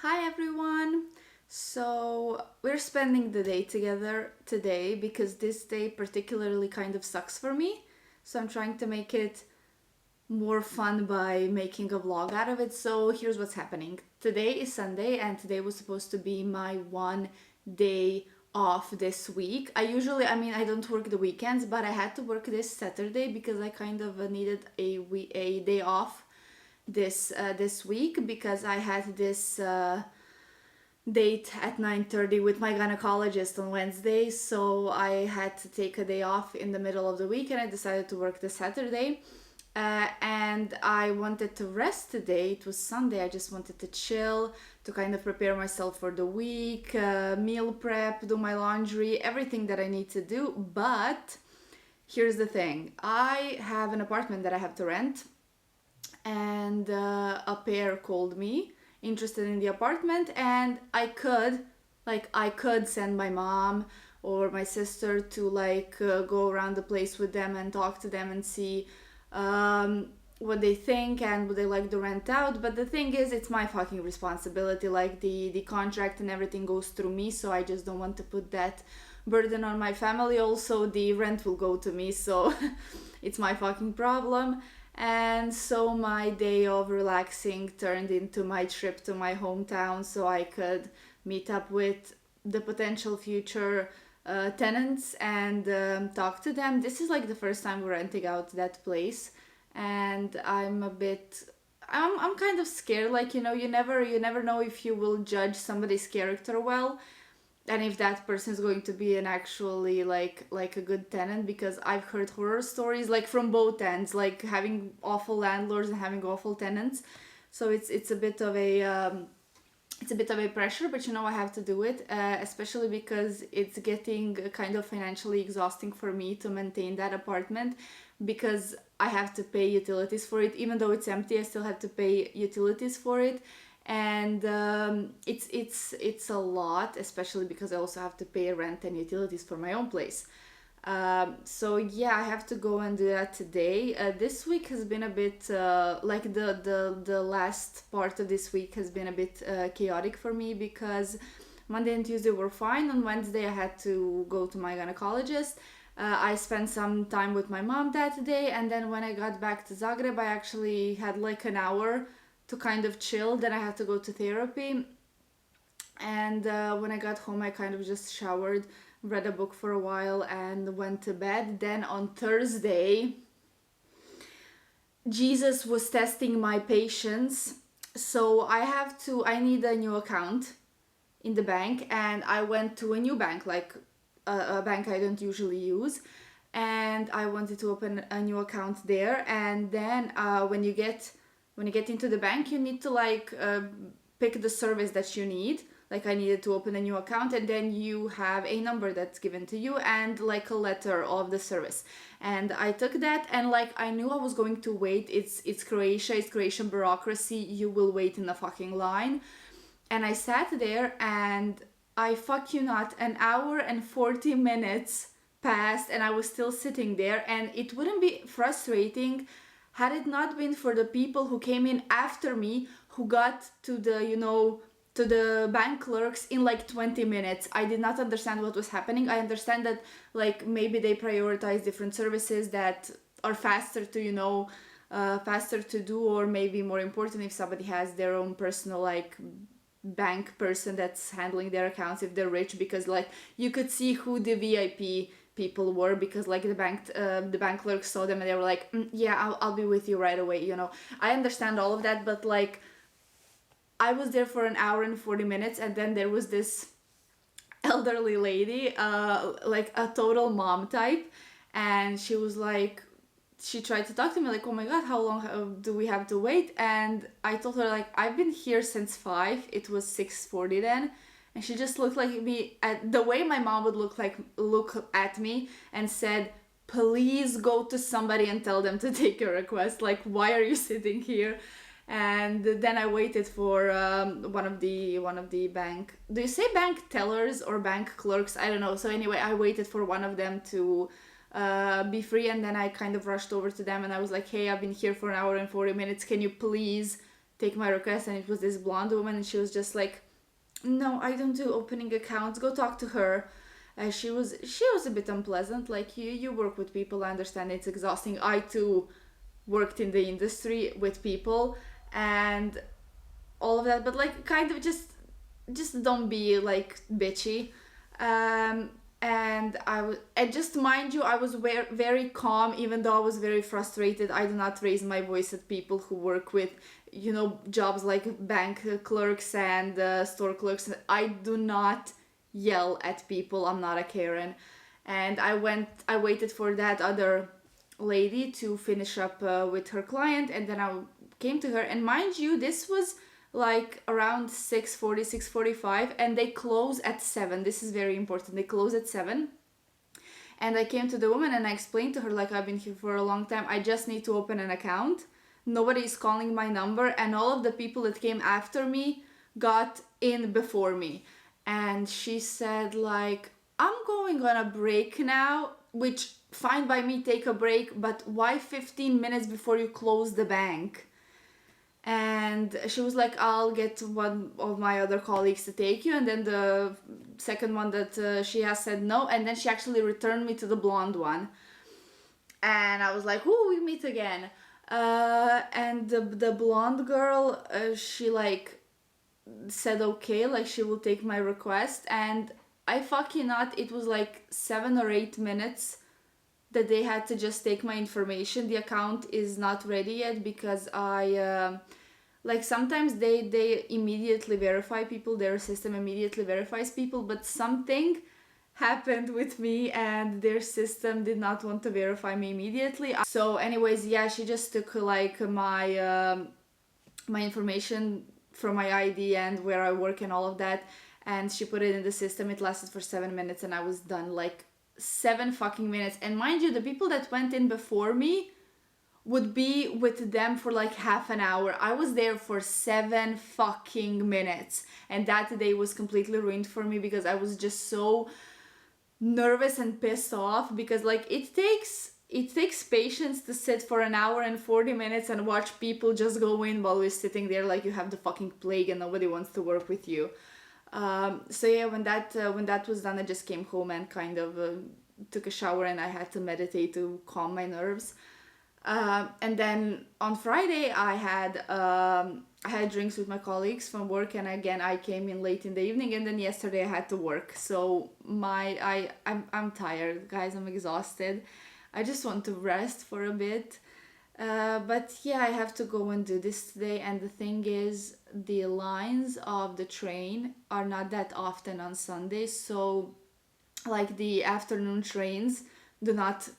Hi everyone! So we're spending the day together today because this day particularly kind of sucks for me. So I'm trying to make it more fun by making a vlog out of it. So here's what's happening. Today is Sunday and today was supposed to be my one day off this week. I don't work the weekends, but I had to work this Saturday because I kind of needed a day off this week because I had this date at 9:30 with my gynecologist on Wednesday, so I had to take a day off in the middle of the week and I decided to work the Saturday. And I wanted to rest today. It was Sunday. I just wanted to chill, to kind of prepare myself for the week, meal prep, do my laundry, everything that I need to do. But here's the thing, I have an apartment that I have to rent, and a pair called me interested in the apartment, and I could send my mom or my sister to go around the place with them and talk to them and see what they think and would they like to rent out. But the thing is, it's my fucking responsibility. Like the contract and everything goes through me, so I just don't want to put that burden on my family. Also, the rent will go to me, so it's my fucking problem. And so my day of relaxing turned into my trip to my hometown so I could meet up with the potential future tenants and talk to them. This is like the first time we're renting out that place, and I'm kind of scared. Like, you never know if you will judge somebody's character well, and if that person is going to be an actually like a good tenant, because I've heard horror stories like from both ends, like having awful landlords and having awful tenants. So it's a bit of a pressure, but I have to do it, especially because it's getting kind of financially exhausting for me to maintain that apartment, because I have to pay utilities for it. Even though it's empty, I still have to pay utilities for it, and it's a lot, especially because I also have to pay rent and utilities for my own place. So yeah, I have to go and do that today. This week has been a bit like the last part of this week has been a bit chaotic for me, because Monday and Tuesday were fine. On Wednesday, I had to go to my gynecologist. I spent some time with my mom that day, and then when I got back to Zagreb, I actually had like an hour to kind of chill. Then I had to go to therapy. And when I got home, I kind of just showered, read a book for a while, and went to bed. Then on Thursday, Jesus was testing my patience. So I need a new account in the bank, and I went to a new bank, like a bank I don't usually use. And I wanted to open a new account there. And then when you get into the bank, you need to pick the service that you need. Like, I needed to open a new account, and then you have a number that's given to you and like a letter of the service. And I took that, and I knew I was going to wait. It's Croatia, it's Croatian bureaucracy. You will wait in a fucking line. And I sat there, and I fuck you not, an hour and 40 minutes passed, and I was still sitting there. And it wouldn't be frustrating had it not been for the people who came in after me, who got to the bank clerks in like 20 minutes. I did not understand what was happening. I understand that maybe they prioritize different services that are faster to do, or maybe more important if somebody has their own personal bank person that's handling their accounts, if they're rich, because you could see who the VIP people were, because the bank clerks saw them and they were like, yeah, I'll be with you right away. I understand all of that, but I was there for an hour and 40 minutes, and then there was this elderly lady, like a total mom type, and she tried to talk to me like, oh my god, how long do we have to wait? And I told her I've been here since 5. It was 6:40 then, and she just looked like me at the way my mom would look at me, and said, please go to somebody and tell them to take your request. Why are you sitting here? And then I waited for one of the bank. Do you say bank tellers or bank clerks? I don't know. So anyway, I waited for one of them to be free, and then I kind of rushed over to them, and I was like, hey, I've been here for an hour and 40 minutes. Can you please take my request, and it was this blonde woman, and she was just like, no, I don't do opening accounts, go talk to her. She was a bit unpleasant. Like, you work with people, I understand it's exhausting. I too worked in the industry with people and all of that, but like, kind of just don't be like bitchy. And and just mind you, I was very calm, even though I was very frustrated. I do not raise my voice at people who work with, jobs like bank clerks and store clerks. I do not yell at people. I'm not a Karen. And I waited for that other lady to finish up with her client, and then I came to her. And mind you, this was like around 6:40, 6:45, and they close at 7. This is very important. They close at 7. And I came to the woman and I explained to her, like, I've been here for a long time. I just need to open an account. Nobody is calling my number, and all of the people that came after me got in before me. And she said, like, I'm going on a break now, which fine by me, take a break, but why 15 minutes before you close the bank? And she was like, I'll get one of my other colleagues to take you. And then the second one that she has said no. And then she actually returned me to the blonde one. And I was like, ooh, we meet again. And the blonde girl, she like said okay, like she will take my request. And I fucking not, it was like 7 or 8 minutes that they had to just take my information. The account is not ready yet because like sometimes they immediately verify people, their system immediately verifies people, but something happened with me and their system did not want to verify me immediately. So anyways, yeah, she just took like my my information from my ID and where I work and all of that, and she put it in the system. It lasted for 7 minutes and I was done. Like 7 fucking minutes. And mind you, the people that went in before me would be with them for like half an hour. I was there for 7 fucking minutes, and that day was completely ruined for me because I was just so nervous and pissed off, because like it takes patience to sit for an hour and 40 minutes and watch people just go in while we're sitting there like you have the fucking plague and nobody wants to work with you. So yeah, when that was done, I just came home and kind of took a shower, and I had to meditate to calm my nerves. And then on Friday I had drinks with my colleagues from work, and again I came in late in the evening, and then yesterday I had to work. So I'm tired, guys. I'm exhausted. I just want to rest for a bit. But yeah, I have to go and do this today. And the thing is, the lines of the train are not that often on Sundays. So like the afternoon trains do not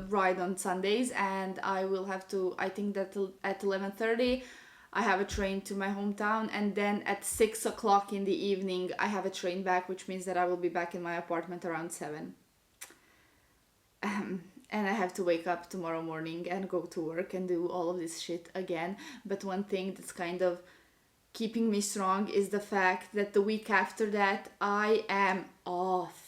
ride on Sundays, and I will have to, I think that at 11:30 I have a train to my hometown, and then at 6 o'clock in the evening I have a train back, which means that I will be back in my apartment around 7. And I have to wake up tomorrow morning and go to work and do all of this shit again. But one thing that's kind of keeping me strong is the fact that the week after that I am off.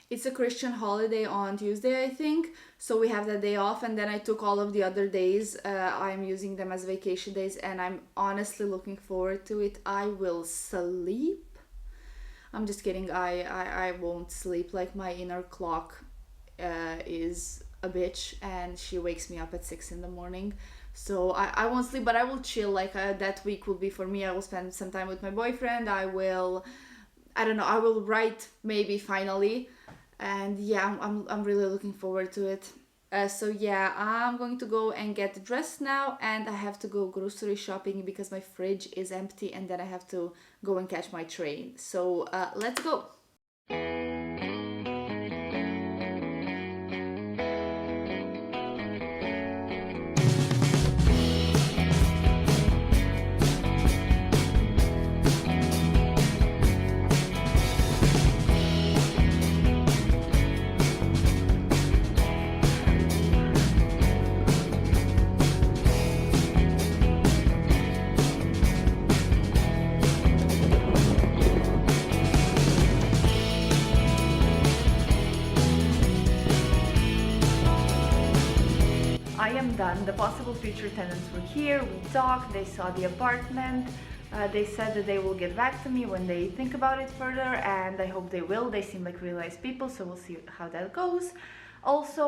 It's a Christian holiday on Tuesday, I think, so we have that day off, and then I took all of the other days. I'm using them as vacation days, and I'm honestly looking forward to it. I will sleep. I'm just kidding. I won't sleep. Like, my inner clock is a bitch, and she wakes me up at 6 in the morning. So I won't sleep, but I will chill. Like, that week will be for me. I will spend some time with my boyfriend. I will write maybe finally. And yeah, I'm really looking forward to it. So yeah, I'm going to go and get dressed now, and I have to go grocery shopping because my fridge is empty, and then I have to go and catch my train. So let's go. done. The possible future tenants were here, we talked, they saw the apartment. They said that they will get back to me when they think about it further, and I hope they will. They seem like really nice people, so we'll see how that goes. Also,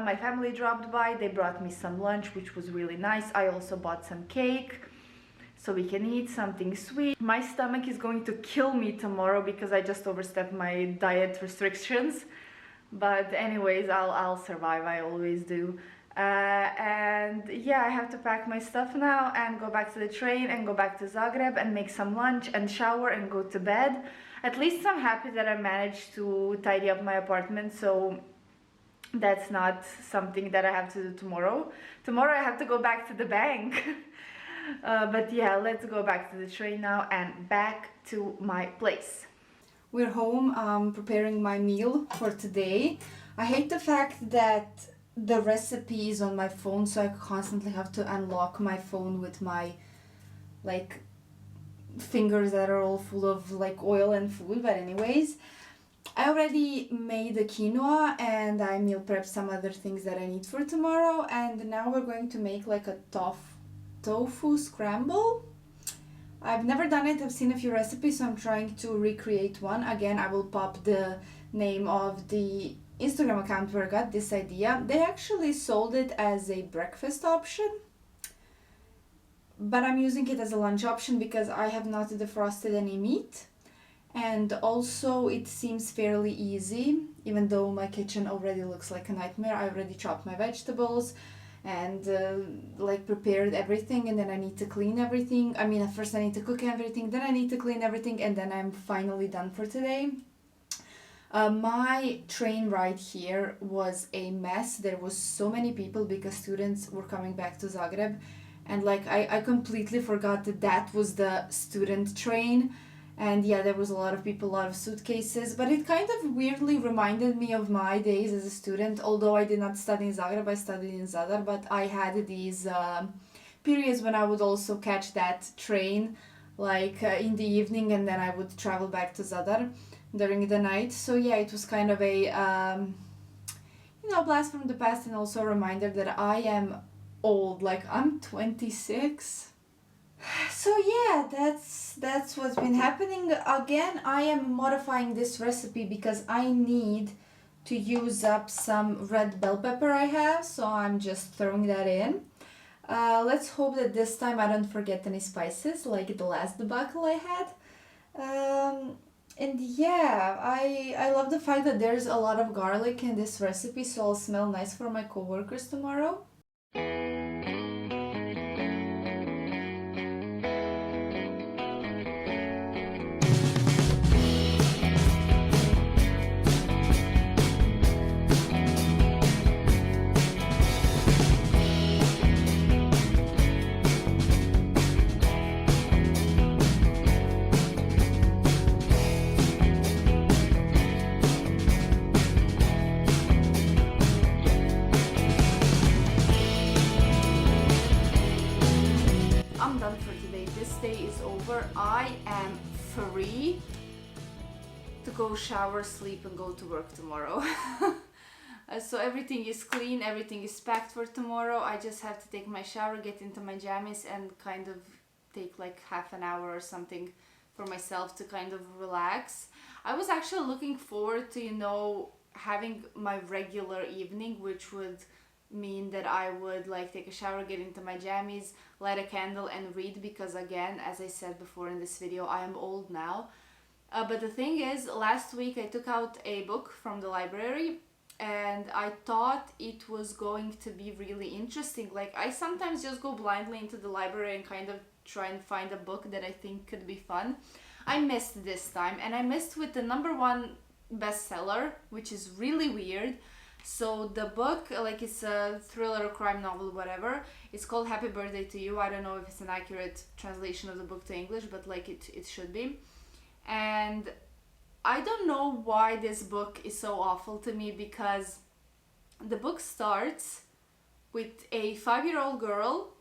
my family dropped by. They brought me some lunch, which was really nice. I also bought some cake so we can eat something sweet. My stomach is going to kill me tomorrow because I just overstepped my diet restrictions. But anyways, I'll survive. I always do. And yeah, I have to pack my stuff now and go back to the train and go back to Zagreb and make some lunch and shower and go to bed. At least I'm happy that I managed to tidy up my apartment, so that's not something that I have to do tomorrow. Tomorrow I have to go back to the bank. But yeah, let's go back to the train now and back to my place. We're home, preparing my meal for today. I hate the fact that the recipe is on my phone, so I constantly have to unlock my phone with my like fingers that are all full of like oil and food. But anyways, I already made the quinoa and I meal prepped some other things that I need for tomorrow, and now we're going to make like a tofu scramble. I've never done it. I've seen a few recipes, so I'm trying to recreate one. Again, I will pop the name of the Instagram account where I got this idea. They actually sold it as a breakfast option, but I'm using it as a lunch option because I have not defrosted any meat, and also it seems fairly easy, even though my kitchen already looks like a nightmare. I already chopped my vegetables and like prepared everything, and then I need to clean everything. I mean, at first I need to cook everything, then I need to clean everything, and then I'm finally done for today. My train ride here was a mess. There was so many people because students were coming back to Zagreb, and like I completely forgot that that was the student train. And yeah, there was a lot of people, a lot of suitcases, but it kind of weirdly reminded me of my days as a student. Although I did not study in Zagreb, I studied in Zadar, but I had these periods when I would also catch that train like in the evening, and then I would travel back to Zadar during the night. So yeah, it was kind of a blast from the past, and also a reminder that I am old. Like, I'm 26. So yeah, that's what's been happening. Again, I am modifying this recipe because I need to use up some red bell pepper I have, so I'm just throwing that in. Let's hope that this time I don't forget any spices like the last debacle I had. And yeah, I love the fact that there's a lot of garlic in this recipe, so I'll smell nice for my coworkers tomorrow. I am free to go shower, sleep, and go to work tomorrow. So everything is clean, everything is packed for tomorrow. I just have to take my shower, get into my jammies, and kind of take like half an hour or something for myself to kind of relax. I was actually looking forward to, having my regular evening, which would mean that I would like take a shower, get into my jammies, light a candle and read, because again, as I said before in this video, I am old now. But the thing is, last week I took out a book from the library and I thought it was going to be really interesting. Like, I sometimes just go blindly into the library and kind of try and find a book that I think could be fun. I missed this time, and I missed with the #1 bestseller, which is really weird. So the book, like, it's a thriller, crime novel, whatever. It's called Happy Birthday to You. I don't know if it's an accurate translation of the book to English, but like it should be. And I don't know why this book is so awful to me, because the book starts with a 5-year-old girl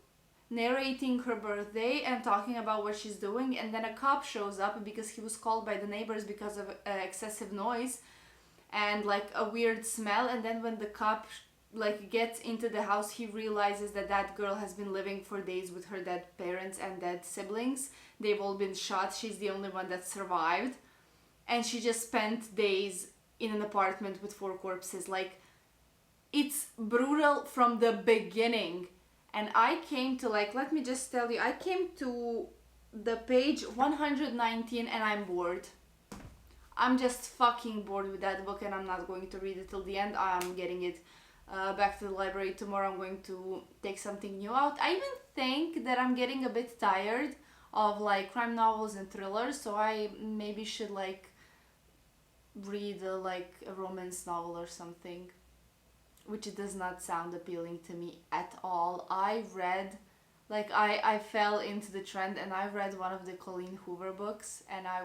narrating her birthday and talking about what she's doing, and then a cop shows up because he was called by the neighbors because of excessive noise and like a weird smell. And then when the cop like gets into the house, he realizes that that girl has been living for days with her dead parents and dead siblings. They've all been shot. She's the only one that survived, and she just spent days in an apartment with 4 corpses. Like, it's brutal from the beginning. And I came to, like, let me just tell you, I came to the page 119 and I'm bored. I'm just fucking bored with that book, and I'm not going to read it till the end. I'm getting it back to the library tomorrow. I'm going to take something new out. I even think that I'm getting a bit tired of like crime novels and thrillers, so I maybe should like read like a romance novel or something, which does not sound appealing to me at all. I read, like, I fell into the trend and I read one of the Colleen Hoover books, and I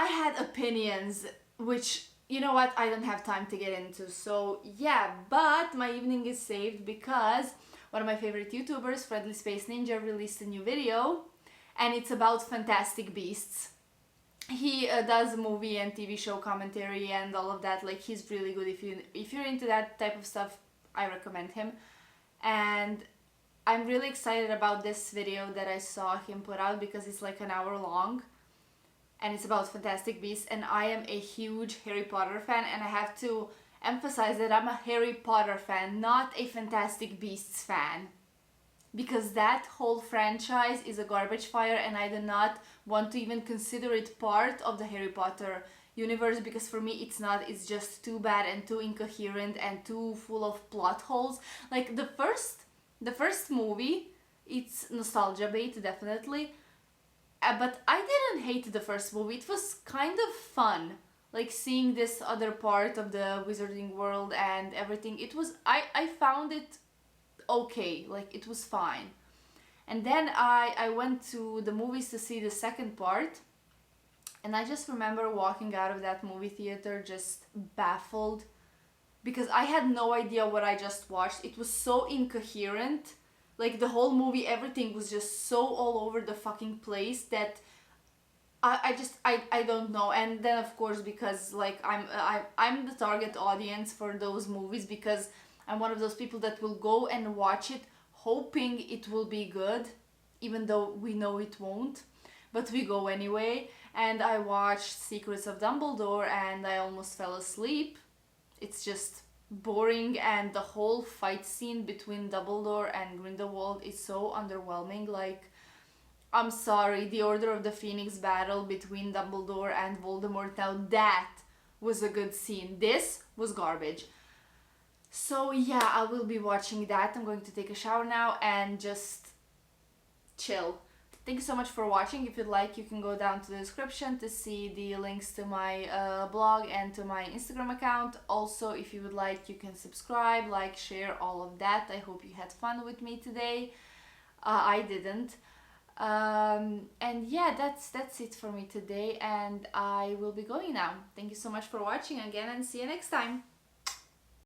had opinions, which, you know what, I don't have time to get into. So yeah, but my evening is saved because one of my favorite YouTubers, Friendly Space Ninja, released a new video, and it's about Fantastic Beasts. He does movie and TV show commentary and all of that. Like, he's really good. If you're into that type of stuff, I recommend him. And I'm really excited about this video that I saw him put out because it's like an hour long. And it's about Fantastic Beasts, and I am a huge Harry Potter fan, and I have to emphasize that I'm a Harry Potter fan, not a Fantastic Beasts fan, because that whole franchise is a garbage fire, and I do not want to even consider it part of the Harry Potter universe, because for me it's not. It's just too bad and too incoherent and too full of plot holes. Like, the first movie, it's nostalgia bait, definitely. But I didn't hate the first movie. It was kind of fun, like seeing this other part of the wizarding world and everything. I found it okay, like it was fine. And then I went to the movies to see the second part, and I just remember walking out of that movie theater just baffled, because I had no idea what I just watched. It was so incoherent. Like, the whole movie, everything was just so all over the fucking place that I don't know. And then, of course, because like I'm the target audience for those movies, because I'm one of those people that will go and watch it hoping it will be good, even though we know it won't, but we go anyway. And I watched Secrets of Dumbledore and I almost fell asleep. It's just boring, and the whole fight scene between Dumbledore and Grindelwald is so underwhelming. Like, I'm sorry, the Order of the Phoenix battle between Dumbledore and Voldemort, now that was a good scene. This was garbage. So yeah, I will be watching that. I'm going to take a shower now and just chill. Thank you so much for watching. If you'd like, you can go down to the description to see the links to my blog and to my Instagram account. Also, if you would like, you can subscribe, like, share, all of that. I hope you had fun with me today. I didn't. And yeah, that's it for me today, and I will be going now. Thank you so much for watching again, and see you next time.